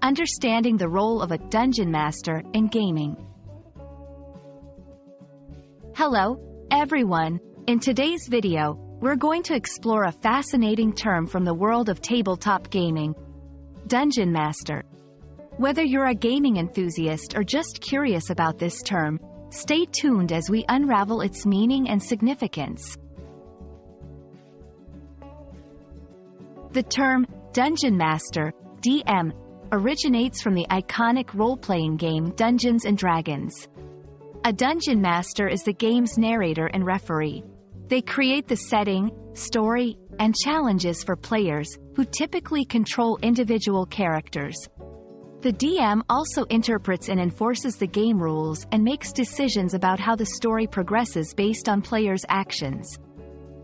understanding the role of a dungeon master in gaming. Hello, everyone. In today's video, we're going to explore a fascinating term from the world of tabletop gaming: Dungeon Master. Whether you're a gaming enthusiast or just curious about this term, stay tuned as we unravel its meaning and significance. The term Dungeon Master, DM, originates from the iconic role-playing game Dungeons & Dragons. A Dungeon Master is the game's narrator and referee. They create the setting, story, and challenges for players, who typically control individual characters. The DM also interprets and enforces the game rules and makes decisions about how the story progresses based on players' actions.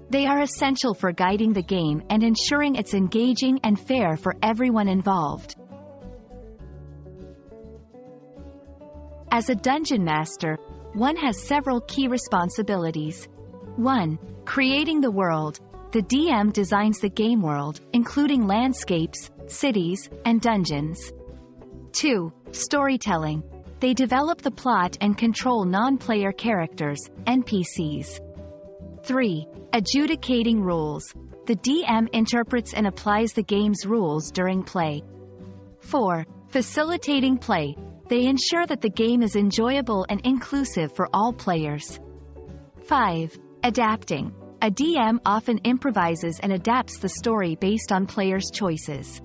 They are essential for guiding the game and ensuring it's engaging and fair for everyone involved. As a Dungeon Master, one has several key responsibilities. 1. Creating the world. The DM designs the game world, including landscapes, cities, and dungeons. 2. Storytelling. They develop the plot and control non-player characters, NPCs. 3. Adjudicating rules. The DM interprets and applies the game's rules during play. 4. Facilitating play. They ensure that the game is enjoyable and inclusive for all players. 5. Adapting. A DM often improvises and adapts the story based on players' choices.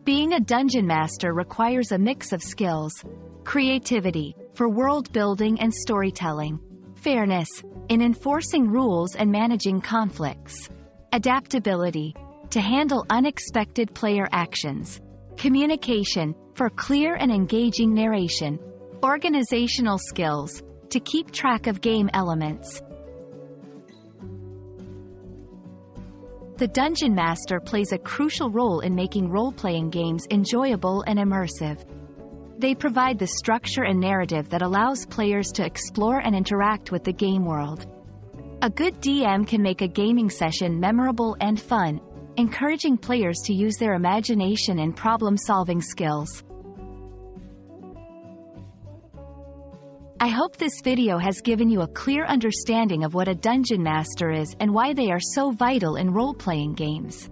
Being a dungeon master requires a mix of skills: creativity, for world building and storytelling; fairness, in enforcing rules and managing conflicts; adaptability, to handle unexpected player actions; communication, for clear and engaging narration; organizational skills, to keep track of game elements. The Dungeon Master plays a crucial role in making role-playing games enjoyable and immersive. They provide the structure and narrative that allows players to explore and interact with the game world. A good DM can make a gaming session memorable and fun, encouraging players to use their imagination and problem-solving skills. I hope this video has given you a clear understanding of what a Dungeon Master is and why they are so vital in role-playing games.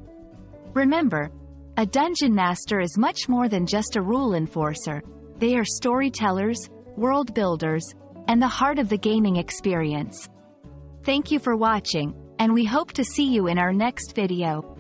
Remember, a Dungeon Master is much more than just a rule enforcer. They are storytellers, world builders, and the heart of the gaming experience. Thank you for watching, and we hope to see you in our next video.